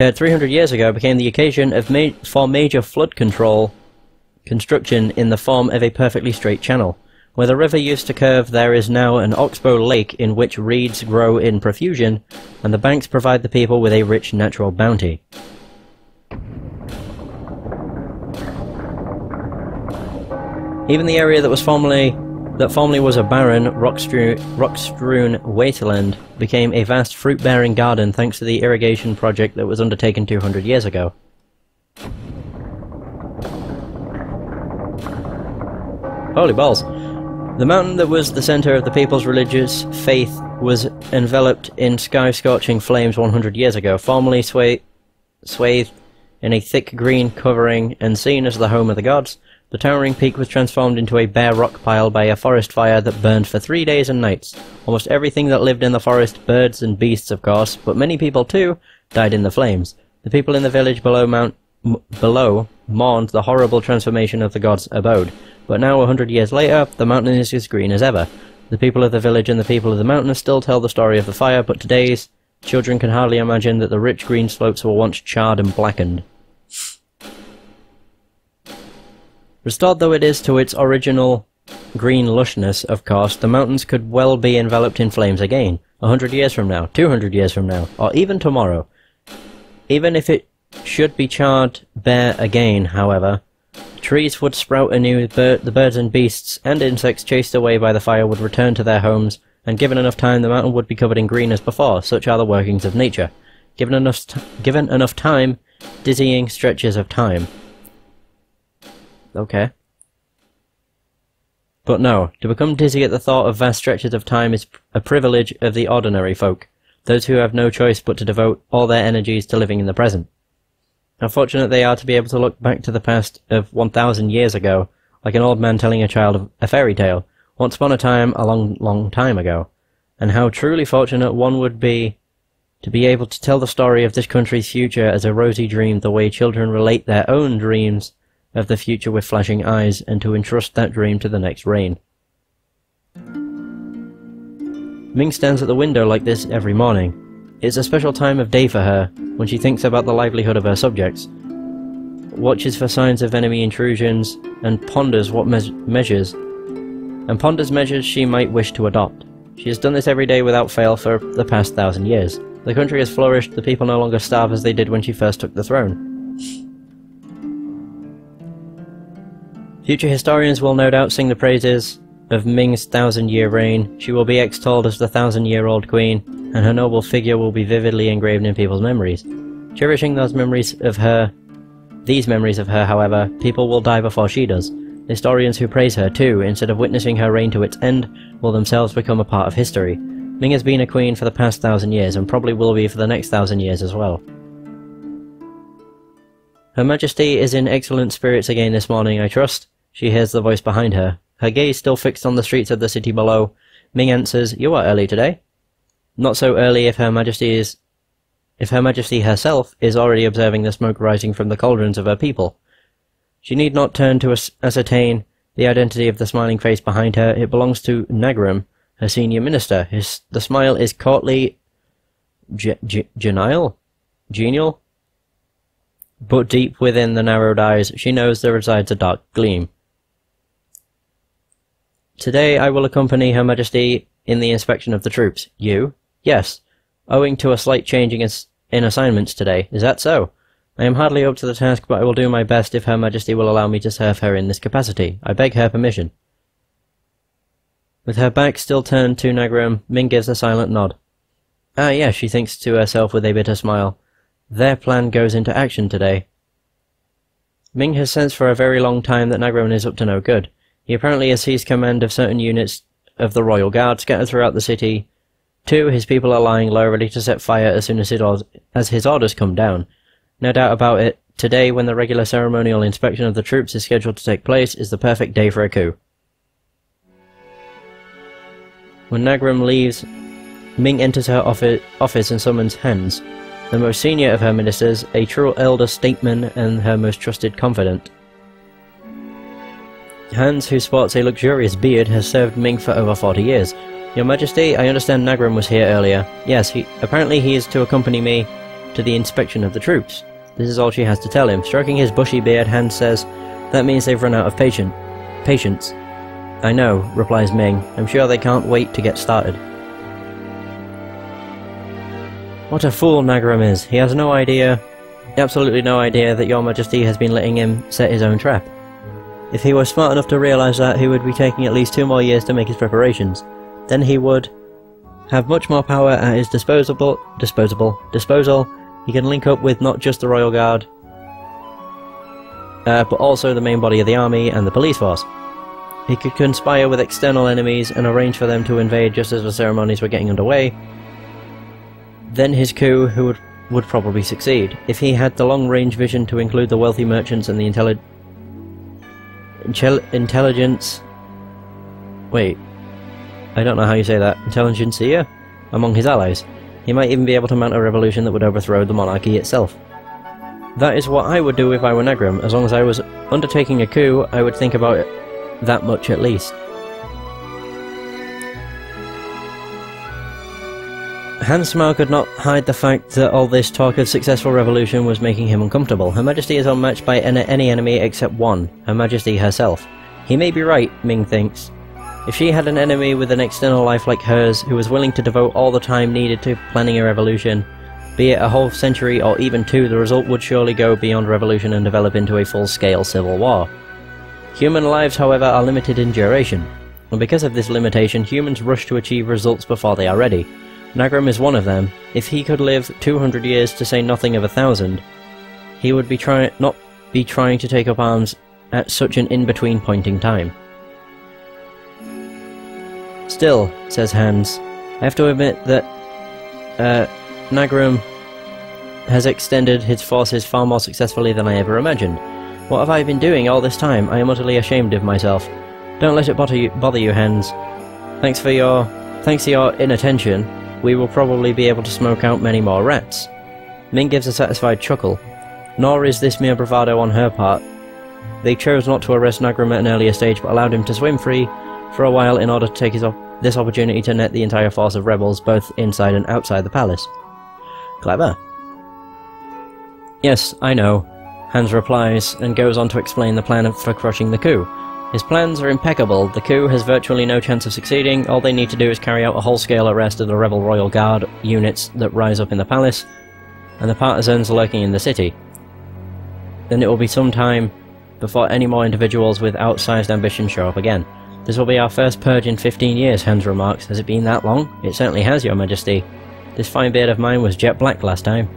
occurred 300 years ago became the occasion of for major flood control construction in the form of a perfectly straight channel. Where the river used to curve, there is now an oxbow lake in which reeds grow in profusion, and the banks provide the people with a rich natural bounty. Even the area that formerly was a barren, rock-strewn wasteland became a vast fruit-bearing garden thanks to the irrigation project that was undertaken 200 years ago. Holy balls! The mountain that was the centre of the people's religious faith was enveloped in sky-scorching flames 100 years ago, formerly swathed in a thick green covering and seen as the home of the gods. The towering peak was transformed into a bare rock pile by a forest fire that burned for 3 days and nights. Almost everything that lived in the forest, birds and beasts of course, but many people too, died in the flames. The people in the village below mourned the horrible transformation of the god's abode. But now, 100 years later, the mountain is as green as ever. The people of the village and the people of the mountain still tell the story of the fire, but today's children can hardly imagine that the rich green slopes were once charred and blackened. Restored though it is to its original green lushness, of course, the mountains could well be enveloped in flames again, 100 years from now, 200 years from now, or even tomorrow. Even if it should be charred bare again, however, trees would sprout anew, the birds and beasts and insects chased away by the fire would return to their homes, and given enough time the mountain would be covered in green as before. Such are the workings of nature. Given enough time, dizzying stretches of time. Okay. But no, to become dizzy at the thought of vast stretches of time is a privilege of the ordinary folk, those who have no choice but to devote all their energies to living in the present. How fortunate they are to be able to look back to the past of 1,000 years ago, like an old man telling a child a fairy tale, once upon a time, a long, long time ago. And how truly fortunate one would be to be able to tell the story of this country's future as a rosy dream the way children relate their own dreams of the future with flashing eyes, and to entrust that dream to the next reign. Ming stands at the window like this every morning. It's a special time of day for her, when she thinks about the livelihood of her subjects, watches for signs of enemy intrusions, and ponders measures she might wish to adopt. She has done this every day without fail for the past 1,000 years. The country has flourished, the people no longer starve as they did when she first took the throne. Future historians will no doubt sing the praises of Ming's 1,000-year reign. She will be extolled as the 1,000-year-old queen, and her noble figure will be vividly engraved in people's memories. Cherishing these memories of her, however, people will die before she does. Historians who praise her, too, instead of witnessing her reign to its end, will themselves become a part of history. Ming has been a queen for the past 1,000 years, and probably will be for the next 1,000 years as well. Her Majesty is in excellent spirits again this morning, I trust. She hears the voice behind her. Her gaze still fixed on the streets of the city below. Ming answers, "You are early today." Not so early if Her Majesty herself is already observing the smoke rising from the cauldrons of her people. She need not turn to ascertain the identity of the smiling face behind her. It belongs to Nagram, her senior minister. The smile is courtly, genial, but deep within the narrowed eyes she knows there resides a dark gleam. "Today I will accompany Her Majesty in the inspection of the troops." "You?" "Yes. Owing to a slight changing in assignments today. Is that so? I am hardly up to the task, but I will do my best if Her Majesty will allow me to serve her in this capacity. I beg her permission." With her back still turned to Nagram, Ming gives a silent nod. "Ah yes," she thinks to herself with a bitter smile. "Their plan goes into action today." Ming has sensed for a very long time that Nagram is up to no good. He apparently has seized command of certain units of the Royal Guard scattered throughout the city. Too, his people are lying low, ready to set fire as soon as his orders come down. No doubt about it, today, when the regular ceremonial inspection of the troops is scheduled to take place, is the perfect day for a coup. When Nagram leaves, Ming enters her office and summons Hans, the most senior of her ministers, a true elder statesman and her most trusted confidant. Hans, who sports a luxurious beard, has served Ming for over 40 years. "Your Majesty, I understand Nagram was here earlier." "Yes, apparently he is to accompany me to the inspection of the troops. This is all she has to tell him. Stroking his bushy beard, Hans says, "That means they've run out of patience." "I know," replies Ming. "I'm sure they can't wait to get started." What a fool Nagram is. He has no idea, absolutely no idea, that Your Majesty has been letting him set his own trap. If he were smart enough to realise that, he would be taking at least 2 more years to make his preparations. Then he would have much more power at his disposal. He can link up with not just the Royal Guard, but also the main body of the army and the police force. He could conspire with external enemies and arrange for them to invade just as the ceremonies were getting underway. Then his coup would probably succeed. If he had the long-range vision to include the wealthy merchants and the intelligence... Wait, I don't know how you say that. Intelligentsia? Among his allies. He might even be able to mount a revolution that would overthrow the monarchy itself. That is what I would do if I were Nagram. As long as I was undertaking a coup, I would think about it that much at least. Hans' smile could not hide the fact that all this talk of successful revolution was making him uncomfortable. Her Majesty is unmatched by any enemy except one, Her Majesty herself. He may be right, Ming thinks. If she had an enemy with an external life like hers, who was willing to devote all the time needed to planning a revolution, be it a whole century or even 2, the result would surely go beyond revolution and develop into a full-scale civil war. Human lives, however, are limited in duration, and because of this limitation, humans rush to achieve results before they are ready. Nagram is one of them. If he could live 200 years, to say nothing of 1,000, he would not be trying to take up arms at such an in-between point in time. Still, says Hans, I have to admit that Nagram has extended his forces far more successfully than I ever imagined. What have I been doing all this time? I am utterly ashamed of myself. Don't let it bother you, Hans. Thanks to your inattention, we will probably be able to smoke out many more rats. Ming gives a satisfied chuckle. Nor is this mere bravado on her part. They chose not to arrest Nagram at an earlier stage, but allowed him to swim free for a while in order to take this opportunity to net the entire force of rebels, both inside and outside the palace. Clever. Yes, I know, Hans replies, and goes on to explain the plan for crushing the coup. His plans are impeccable. The coup has virtually no chance of succeeding. All they need to do is carry out a whole-scale arrest of the rebel Royal Guard units that rise up in the palace, and the partisans lurking in the city. Then it will be some time before any more individuals with outsized ambition show up again. This will be our first purge in 15 years, Hans remarks. Has it been that long? It certainly has, Your Majesty. This fine beard of mine was jet black last time.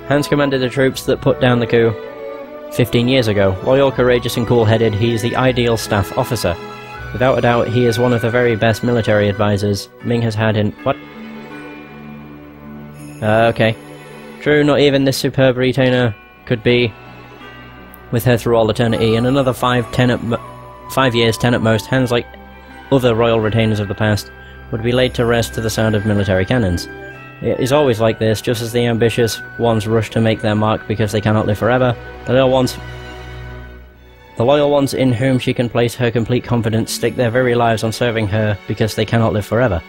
Hans commanded the troops that put down the coup 15 years ago. Loyal, courageous and cool-headed, he is the ideal staff officer. Without a doubt, he is one of the very best military advisors Ming has had in... What? Okay. True, not even this superb retainer could be with her through all eternity. In another 5 years, 10 at most, Hans, like other royal retainers of the past, would be laid to rest to the sound of military cannons. It is always like this. Just as the ambitious ones rush to make their mark because they cannot live forever, the loyal ones in whom she can place her complete confidence stake their very lives on serving her because they cannot live forever.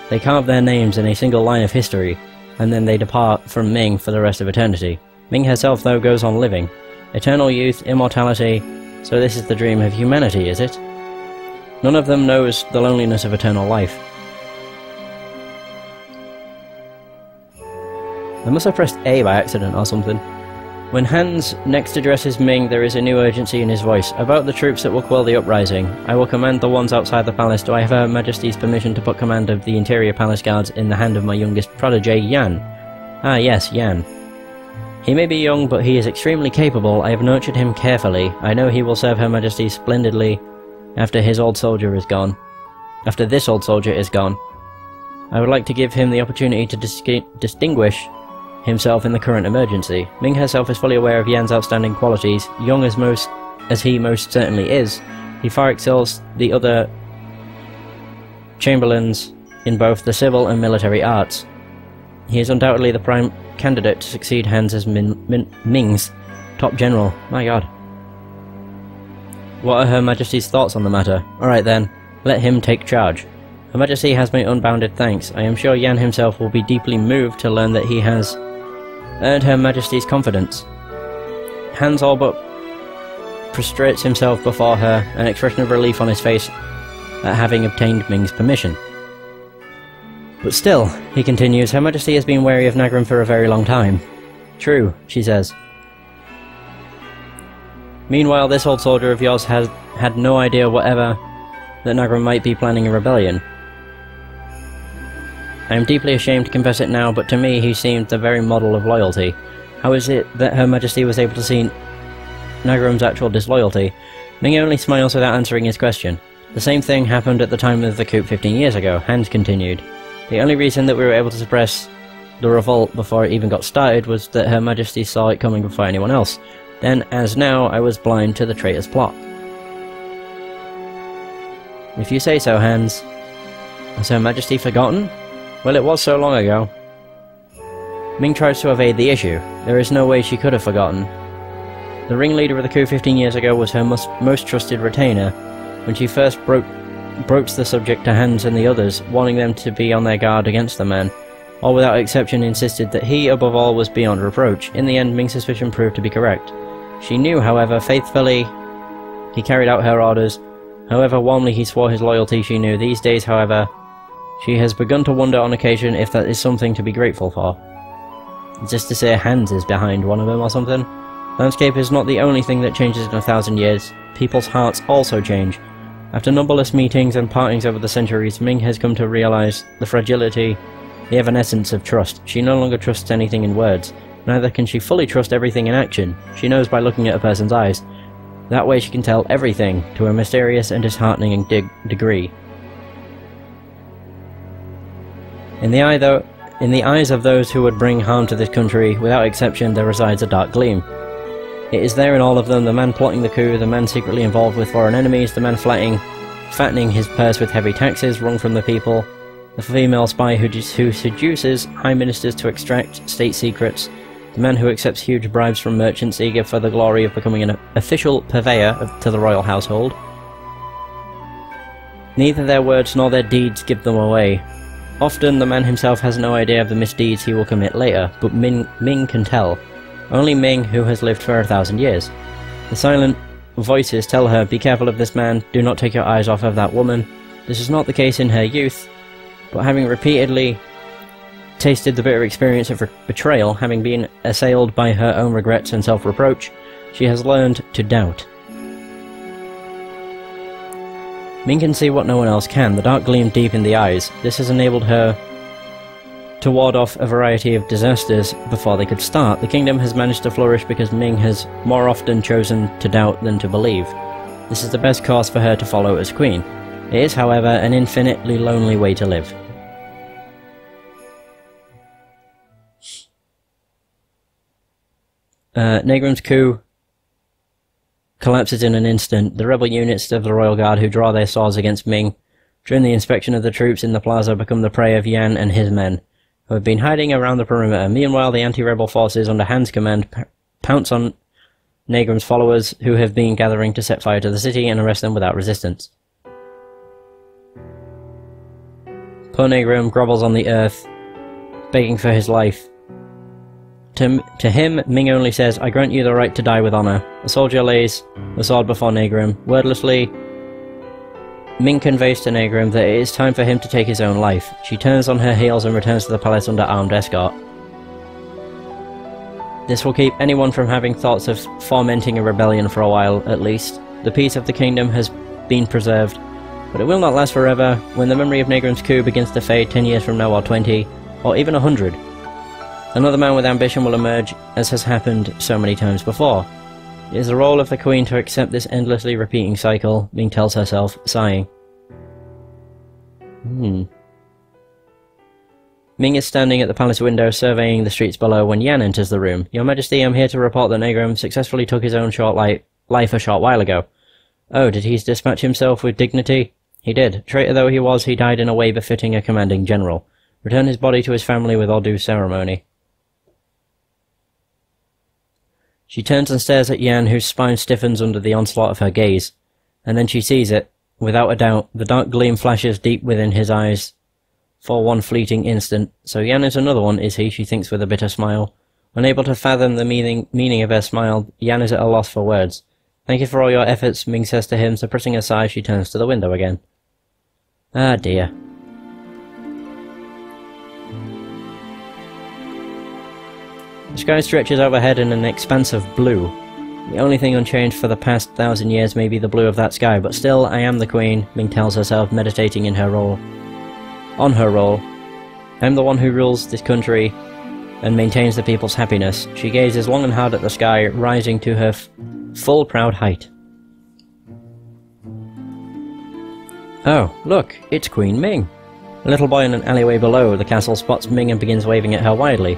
They carve their names in a single line of history, and then they depart from Ming for the rest of eternity. Ming herself, though, goes on living. Eternal youth, immortality, so this is the dream of humanity, is it? None of them knows the loneliness of eternal life. I must have pressed A by accident or something. When Hans next addresses Ming, there is a new urgency in his voice. About the troops that will quell the uprising. I will command the ones outside the palace. Do I have Her Majesty's permission to put command of the interior palace guards in the hand of my youngest protege, Yan? Ah yes, Yan. He may be young, but he is extremely capable. I have nurtured him carefully. I know he will serve Her Majesty splendidly after this old soldier is gone. I would like to give him the opportunity to distinguish himself in the current emergency. Ming herself is fully aware of Yan's outstanding qualities. Young as he most certainly is, he far excels the other chamberlains in both the civil and military arts. He is undoubtedly the prime candidate to succeed Hans as Ming's top general. My god. What are Her Majesty's thoughts on the matter? Alright then, let him take charge. Her Majesty has my unbounded thanks. I am sure Yan himself will be deeply moved to learn that he has earned Her Majesty's confidence. Hans all but prostrates himself before her, an expression of relief on his face at having obtained Ming's permission. But still, he continues, Her Majesty has been wary of Nagram for a very long time. True, she says. Meanwhile, this old soldier of yours has had no idea whatever that Nagram might be planning a rebellion. I am deeply ashamed to confess it now, but to me he seemed the very model of loyalty. How is it that Her Majesty was able to see Nagram's actual disloyalty? Ming only smiles without answering his question. The same thing happened at the time of the coup 15 years ago, Hans continued. The only reason that we were able to suppress the revolt before it even got started was that Her Majesty saw it coming before anyone else. Then, as now, I was blind to the traitor's plot. If you say so, Hans. Has Her Majesty forgotten? Well, it was so long ago. Ming tries to evade the issue. There is no way she could have forgotten. The ringleader of the coup 15 years ago was her most trusted retainer. When she first broached the subject to Hans and the others, warning them to be on their guard against the man, all without exception insisted that he, above all, was beyond reproach. In the end, Ming's suspicion proved to be correct. She knew, however, faithfully he carried out her orders. However warmly he swore his loyalty, she knew. These days, however, she has begun to wonder on occasion if that is something to be grateful for. Just to say Hans is behind one of them or something. Landscape is not the only thing that changes in 1,000 years. People's hearts also change. After numberless meetings and partings over the centuries, Ming has come to realize the fragility, the evanescence of trust. She no longer trusts anything in words. Neither can she fully trust everything in action. She knows by looking at a person's eyes. That way she can tell everything, to a mysterious and disheartening degree. In the eyes of those who would bring harm to this country, without exception, there resides a dark gleam. It is there in all of them, the man plotting the coup, the man secretly involved with foreign enemies, the man fattening his purse with heavy taxes wrung from the people, the female spy who seduces high ministers to extract state secrets, the man who accepts huge bribes from merchants eager for the glory of becoming an official purveyor to the royal household. Neither their words nor their deeds give them away. Often the man himself has no idea of the misdeeds he will commit later, but Ming can tell. Only Ming, who has lived for 1,000 years. The silent voices tell her, be careful of this man, do not take your eyes off of that woman. This is not the case in her youth, but having repeatedly tasted the bitter experience of betrayal, having been assailed by her own regrets and self-reproach, she has learned to doubt. Ming can see what no one else can, the dark gleam deep in the eyes. This has enabled her to ward off a variety of disasters before they could start. The kingdom has managed to flourish because Ming has more often chosen to doubt than to believe. This is the best course for her to follow as queen. It is, however, an infinitely lonely way to live. Nagram's coup collapses in an instant. The rebel units of the Royal Guard who draw their swords against Ming during the inspection of the troops in the plaza become the prey of Yan and his men, who have been hiding around the perimeter. Meanwhile, the anti-rebel forces under Han's command pounce on Nagram's followers, who have been gathering to set fire to the city and arrest them without resistance. Poor Nagram grovels on the earth, begging for his life. To him, Ming only says, I grant you the right to die with honor. The soldier lays the sword before Nagram. Wordlessly, Ming conveys to Nagram that it is time for him to take his own life. She turns on her heels and returns to the palace under armed escort. This will keep anyone from having thoughts of fomenting a rebellion for a while, at least. The peace of the kingdom has been preserved, but it will not last forever. When the memory of Nagram's coup begins to fade 10 years from now, or 20, or even 100, another man with ambition will emerge, as has happened so many times before. It is the role of the Queen to accept this endlessly repeating cycle, Ming tells herself, sighing. Ming is standing at the palace window, surveying the streets below, when Yan enters the room. Your Majesty, I'm here to report that Nagram successfully took his own life a short while ago. Oh, did he dispatch himself with dignity? He did. Traitor though he was, he died in a way befitting a commanding general. Return his body to his family with all due ceremony. She turns and stares at Yan, whose spine stiffens under the onslaught of her gaze, and then she sees it. Without a doubt, the dark gleam flashes deep within his eyes for one fleeting instant. So Jan is another one, is he? She thinks with a bitter smile. Unable to fathom the meaning of her smile, Jan is at a loss for words. Thank you for all your efforts, Ming says to him, suppressing a sigh. She turns to the window again. Ah dear. The sky stretches overhead in an expanse of blue. The only thing unchanged for the past 1,000 years may be the blue of that sky, but still, I am the queen, Ming tells herself, meditating in her role. On her role. I am the one who rules this country and maintains the people's happiness. She gazes long and hard at the sky, rising to her full proud height. Oh, look, it's Queen Ming. A little boy in an alleyway below the castle spots Ming and begins waving at her wildly.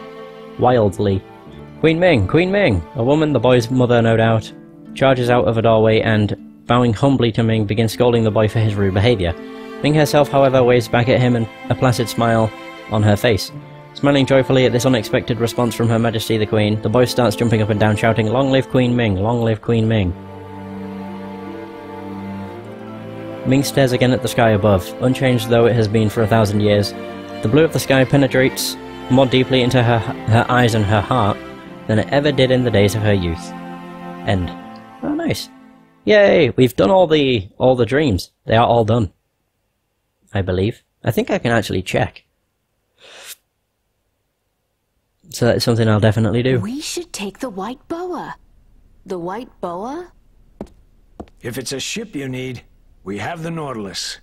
Queen Ming! Queen Ming! A woman, the boy's mother no doubt, charges out of a doorway and, bowing humbly to Ming, begins scolding the boy for his rude behaviour. Ming herself, however, waves back at him and a placid smile on her face. Smiling joyfully at this unexpected response from Her Majesty the Queen, the boy starts jumping up and down shouting, "Long live Queen Ming! Long live Queen Ming!" Ming stares again at the sky above, unchanged though it has been for 1,000 years. The blue of the sky penetrates more deeply into her eyes and her heart than it ever did in the days of her youth. End. Oh, nice. Yay! We've done all the dreams. They are all done. I believe. I think I can actually check. So that's something I'll definitely do. We should take the white boa. The white boa? If it's a ship you need, we have the Nautilus.